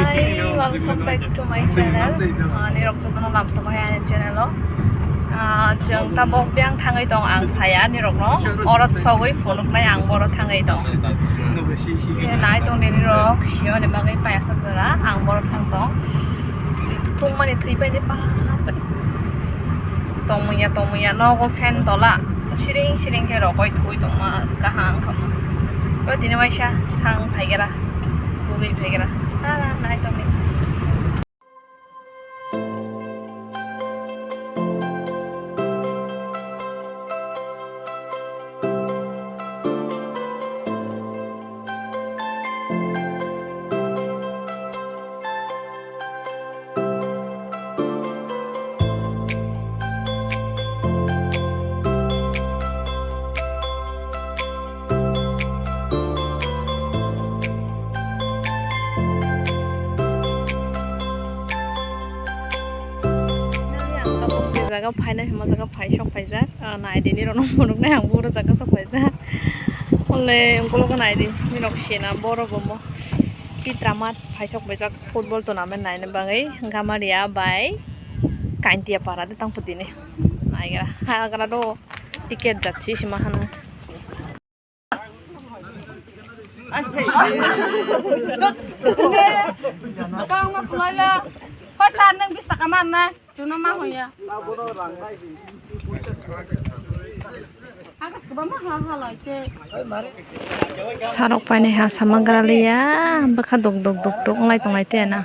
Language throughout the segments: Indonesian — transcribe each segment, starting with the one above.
Hi, welcome back to my channel. Nirok jodono lamsa bahaya channel lo. Jeng tabok biang thangai dong ang saya nirok no. Orot sogoi phonuk nai ang boro thangai dong. Ye nai dong ni nirok sio ne bagai payasa jara ang boro thang dong. Tung mani thui pai ni pa. Tong muya no go fan tola. Siring siring ke rokoi thui dong ma kahang kam. Ba dini waisha thang phaigera. Bugi phaigera. Nai dong ni. Jaga phai hema jaga phai sok phai jak nai di ni ronong monok nai ang boro jaga sok phai jak ole ongkolo ko nai di minok sina boro bomo pitramat phai sok phai jak football tournament nai ne bangai gamaria bai kaintia para de tang puti ni nai gara ha gara do tiket jacchi sima hana kau nggak kulala pasan nang bis takaman na cuna mah ya sarok pai ne ha samagra liya bakha dok dok dok dok ngai tongai te na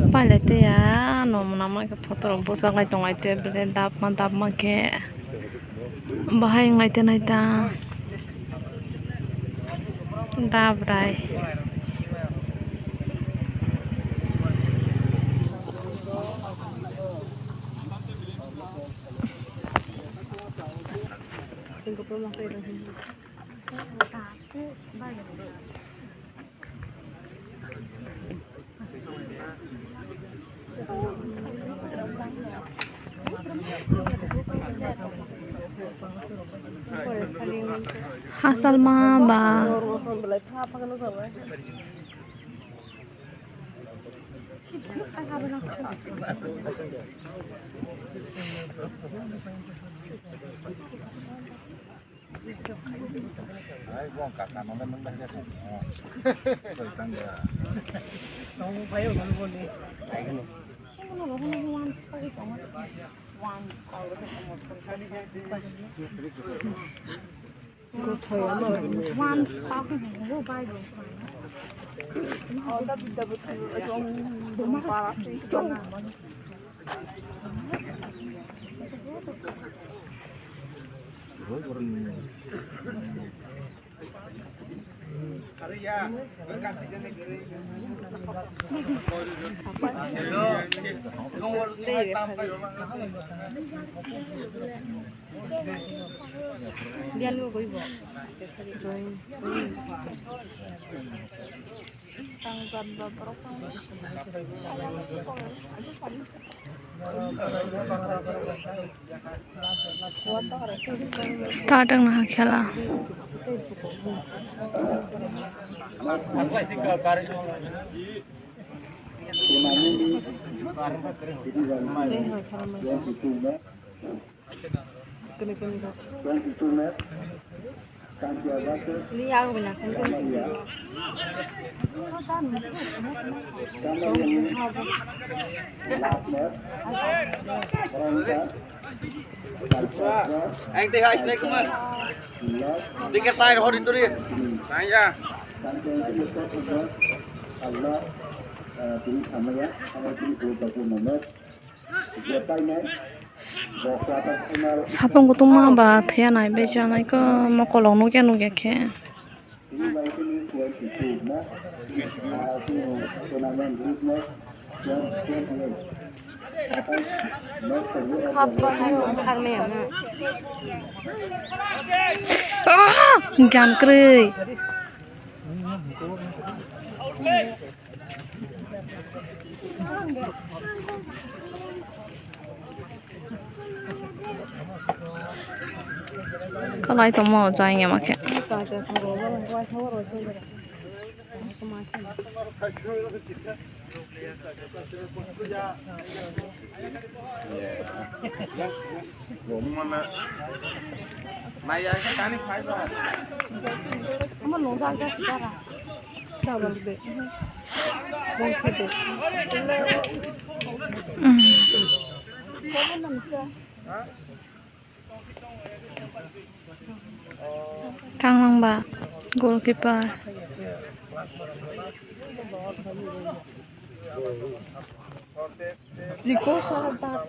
palete ya nom nama ke foto busak lai tongai te bele dap ma ke bahai ngai te nai ta dap rai Hasal mah ba biar lu gue bawa tanggal berapa starting nah khela lihat guna anh thì hai này cũng mà đi cái tay nó đi tôi đi này nha satong kutung mah ba thia nai beja nai ko mokolong nu kya khe gan krui kalau itu mau jahnya makai Maya kan ini khai ba. kamu nongkrong ke sekarang dah balik Kang Lang Ba goalkeeper Jiko salah tak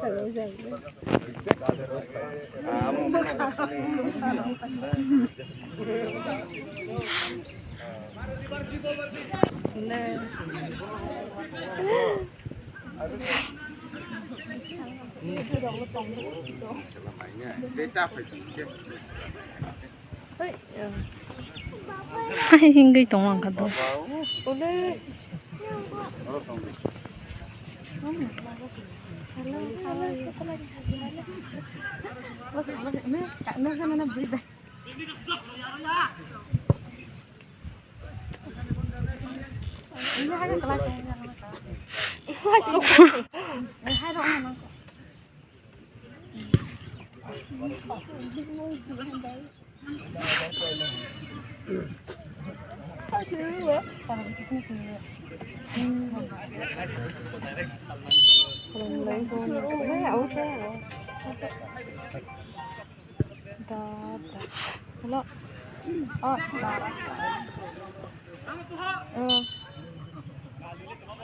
Hingga itu orang kata.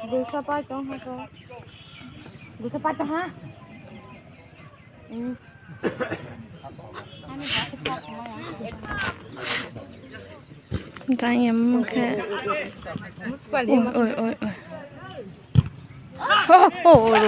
Dosa pacong ha dosa pacong ha Jangan mungkin. Oi. Oh.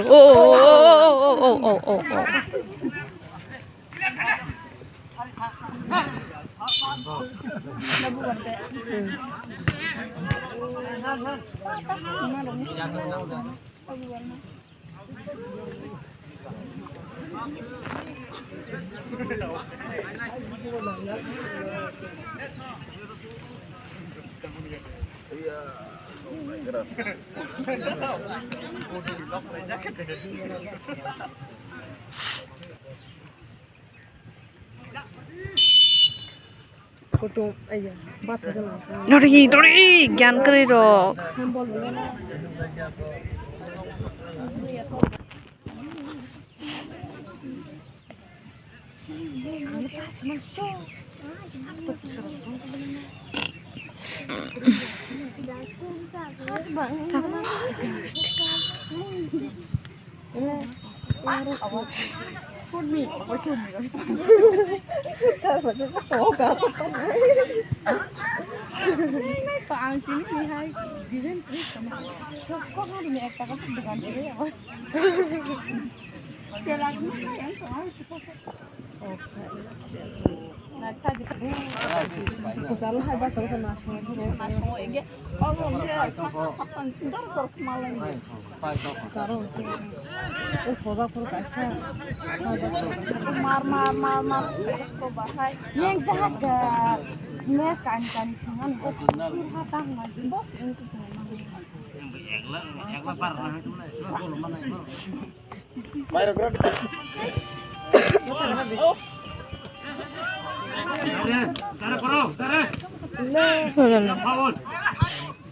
Dori, ज्ञान करे रो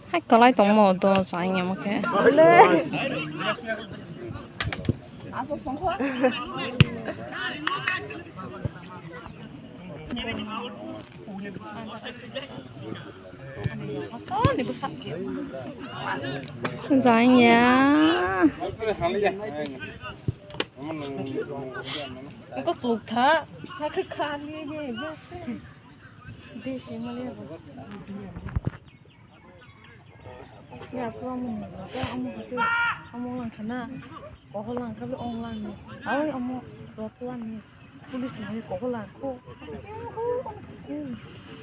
Hai kalau itu mau tuh sayangnya makanya. Sayangnya. Itu suka, aku kali ni biasa. Desi mana? Ya pulang ke amu itu amu lang kana ko lang ka ong lang ni ai amu rotuan ni pulis ni ko lang ko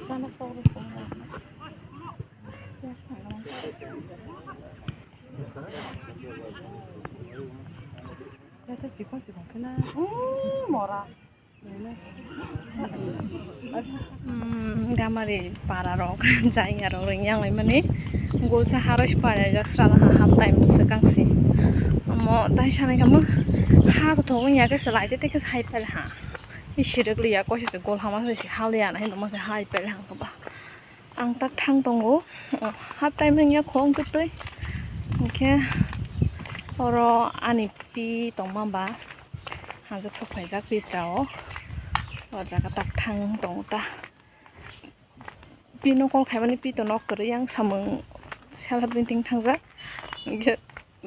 sana ko ko ya ta chỉ có cái na mora gamari para rok jai aro ringyang lai mani golsa haros para jaksra half time sekangsi mo tai sanai kamu ha ko to ya ke selai te ke hai pel ha isirek liya ko se gol hama se halia na hin mo se hai pel ha ko ba ang tak thang tongo half time nya khong tu tui okay oro ani pi tongmamba hanjak sok phai jak pi trao jaga tak thang tong ta pi no kol khaibani pi to nok kor yang samung selhat binting thangja ge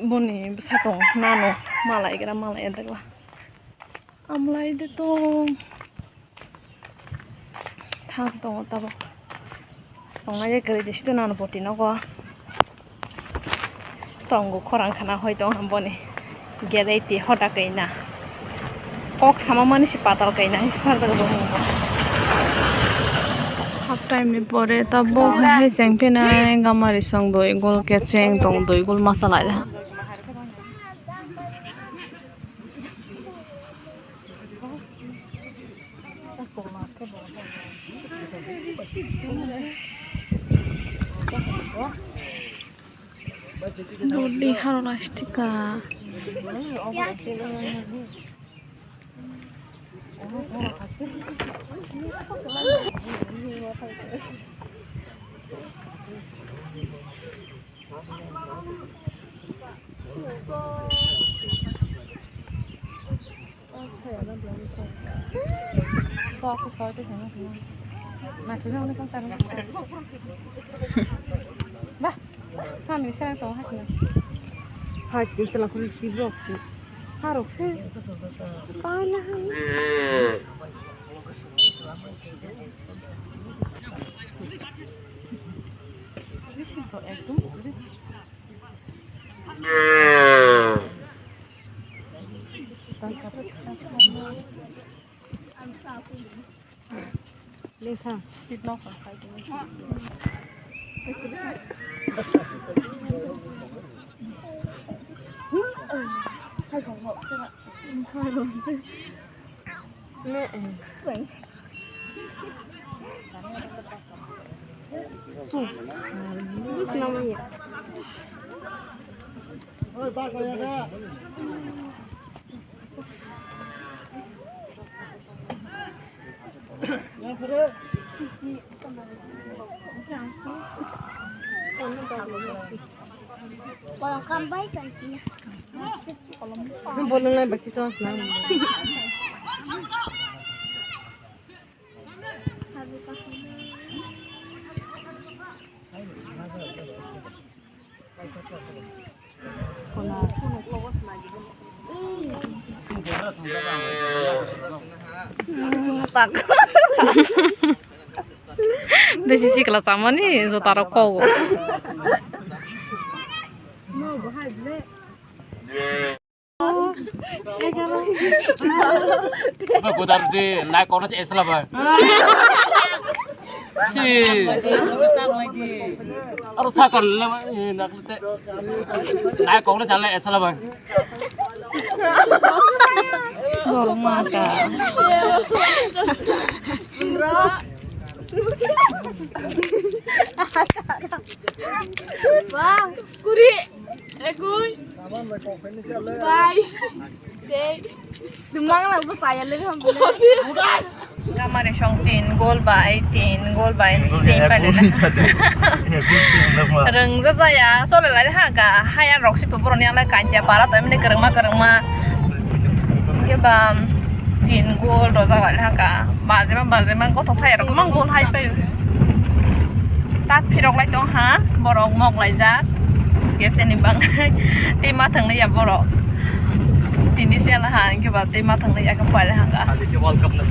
boni sa tong nano malai gra malai endagla amlai de to thang tong ta bo tongai je kare disto nano poti no ko tongo khorang khana hoi tong hamboni gereti hoda kaina kok sama mani si patal kaina is par daga bomu half time ni pore tabo hai sengpe na gamari song doi gol ke cheng tong doi gol masala da dodi haro lastika Bah, sambil saya tahu hasilnya. Haji telah kondisi blok sih. Harus sih. Panas. Lihat, tidak nak hai còn hộ xem ạ hai rồi mẹ sánh biết năm nhỉ ôi ba coi ra ya pero Walang kambay kan dia. boleh lah bagi sos lah tak besi sih kelas sama nih so taruh kau Aku taruh di naik koras Islam bang. Si, harus sakal naik koras jalan Islam bang. dorong mata Bang, kuri. Ekui. Bye. Demang lah gue saya lagi hampir. kamare song 3 gol by 10 gol by 10 pada reng za ya sole lai ha ka hayan roksi pebron yang lai kanja para to emne kerema ya bam 3 gol do za lai ha ka baze man ko to phai ro mang gol hai pe tak phirok lai tong ha borok mok lai za geseni bang tema thang na ya borok tini siya lahan ke ba tema thang na ya ka pa lahan ka World Cup na